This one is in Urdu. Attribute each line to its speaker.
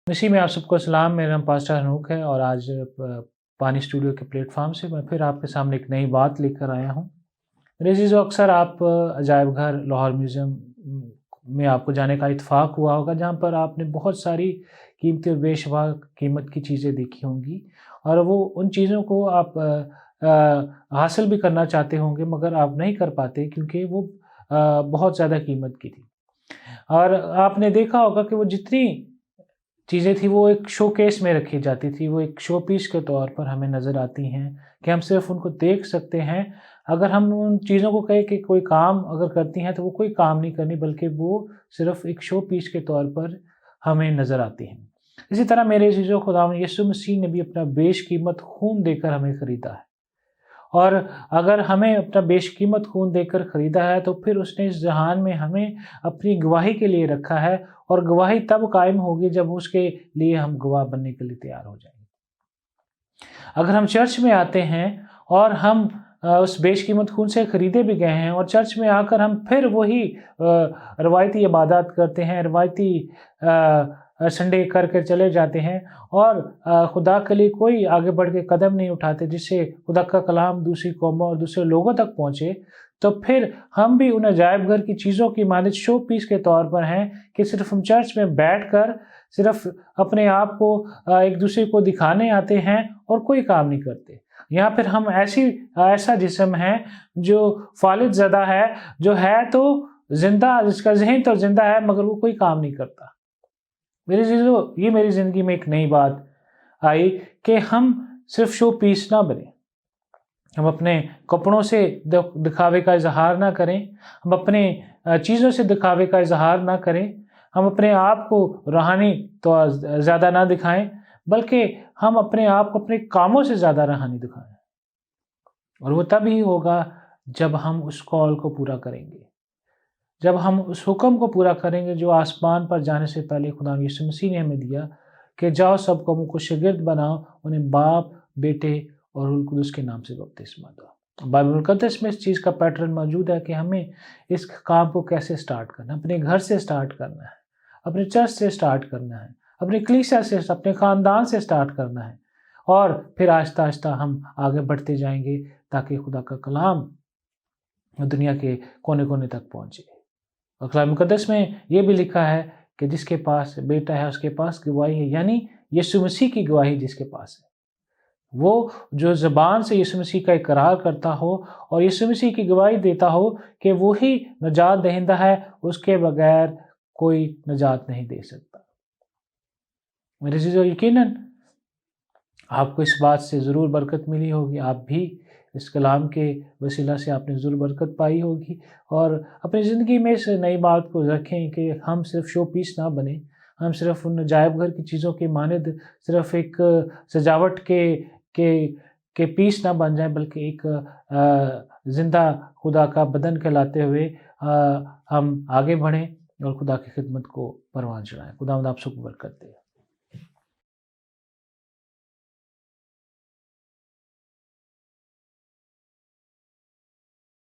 Speaker 1: مسیح میں آپ سب کو سلام۔ میرا نام پاسٹر ہنوک ہے اور آج پانی اسٹوڈیو کے پلیٹ فارم سے میں پھر آپ کے سامنے ایک نئی بات لے کر آیا ہوں۔ میرے عزیزو، اکثر آپ عجائب گھر لاہور میوزیم میں آپ کو جانے کا اتفاق ہوا ہوگا، جہاں پر آپ نے بہت ساری قیمتی اور بے شمار قیمت کی چیزیں دیکھی ہوں گی، اور وہ ان چیزوں کو آپ حاصل بھی کرنا چاہتے ہوں گے، مگر آپ نہیں کر پاتے کیونکہ وہ بہت زیادہ قیمت کی تھی۔ اور آپ نے دیکھا ہوگا کہ وہ جتنی چیزیں تھیں وہ ایک شو کیس میں رکھی جاتی تھی، وہ ایک شو پیس کے طور پر ہمیں نظر آتی ہیں کہ ہم صرف ان کو دیکھ سکتے ہیں۔ اگر ہم ان چیزوں کو کہیں کہ کوئی کام اگر کرتی ہیں تو وہ کوئی کام نہیں کرنی، بلکہ وہ صرف ایک شو پیس کے طور پر ہمیں نظر آتی ہیں۔ اسی طرح میرے عزیزو، خداوند یسوع مسیح نے بھی اپنا بیش قیمت خون دے کر ہمیں خریدا ہے، اور اگر ہمیں اپنا بیش قیمت خون دے کر خریدا ہے تو پھر اس نے اس جہان میں ہمیں اپنی گواہی کے لیے رکھا ہے، اور گواہی تب قائم ہوگی جب اس کے لیے ہم گواہ بننے کے لیے تیار ہو جائیں گے۔ اگر ہم چرچ میں آتے ہیں اور ہم اس بیش قیمت خون سے خریدے بھی گئے ہیں، اور چرچ میں آ کر ہم پھر وہی روایتی عبادات کرتے ہیں، روایتی سنڈے کر کے چلے جاتے ہیں، اور خدا کے لیے کوئی آگے بڑھ کے قدم نہیں اٹھاتے جس سے خدا کا کلام دوسری قوموں اور دوسرے لوگوں تک پہنچے، تو پھر ہم بھی ان عجائب گھر کی چیزوں کی مانند شو پیس کے طور پر ہیں کہ صرف ہم چرچ میں بیٹھ کر صرف اپنے آپ کو ایک دوسرے کو دکھانے آتے ہیں اور کوئی کام نہیں کرتے۔ یہاں پھر ہم ایسا جسم ہے جو فالج زدہ ہے، جو ہے تو زندہ، جس کا ذہن تو زندہ ہے مگر وہ کوئی کام نہیں کرتا۔ میرے عزیزو، یہ میری زندگی میں ایک نئی بات آئی کہ ہم صرف شو پیس نہ بنیں، ہم اپنے کپڑوں سے دکھاوے کا اظہار نہ کریں، ہم اپنے چیزوں سے دکھاوے کا اظہار نہ کریں، ہم اپنے آپ کو روحانی تو زیادہ نہ دکھائیں، بلکہ ہم اپنے آپ کو اپنے کاموں سے زیادہ روحانی دکھائیں، اور وہ تب ہی ہوگا جب ہم اس کال کو پورا کریں گے، جب ہم اس حکم کو پورا کریں گے جو آسمان پر جانے سے پہلے خدا یسوع مسیح نے ہمیں دیا کہ جاؤ سب قوموں کو شاگرد بناؤ، انہیں باپ، بیٹے اور روح القدس کے نام سے بپتسمہ دو۔ بائبل مقدس میں اس چیز کا پیٹرن موجود ہے کہ ہمیں اس کام کو کیسے سٹارٹ کرنا ہے۔ اپنے گھر سے سٹارٹ کرنا ہے، اپنے چرچ سے سٹارٹ کرنا ہے، اپنے کلیسیا سے، اپنے خاندان سے سٹارٹ کرنا ہے، اور پھر آہستہ آہستہ ہم آگے بڑھتے جائیں گے تاکہ خدا کا کلام دنیا کے کونے کونے تک پہنچے۔ اور کلام مقدس میں یہ بھی لکھا ہے کہ جس کے پاس بیٹا ہے اس کے پاس گواہی ہے، یعنی یسوع مسیح کی گواہی جس کے پاس ہے، وہ جو زبان سے یسوع مسیح کا اقرار کرتا ہو اور یسوع مسیح کی گواہی دیتا ہو کہ وہی نجات دہندہ ہے، اس کے بغیر کوئی نجات نہیں دے سکتا۔ میرے عزیزو، یقیناً آپ کو اس بات سے ضرور برکت ملی ہوگی، آپ بھی اس کلام کے وسیلہ سے آپ نے ضرور برکت پائی ہوگی، اور اپنی زندگی میں اس نئی بات کو رکھیں کہ ہم صرف شو پیس نہ بنیں، ہم صرف ان عجائب گھر کی چیزوں کے مانند صرف ایک سجاوٹ کے پیس نہ بن جائیں، بلکہ ایک زندہ خدا کا بدن کہلاتے ہوئے ہم آگے بڑھیں اور خدا کی خدمت کو پروان چڑھائیں۔ خداوند آپ سب کو برکت دے۔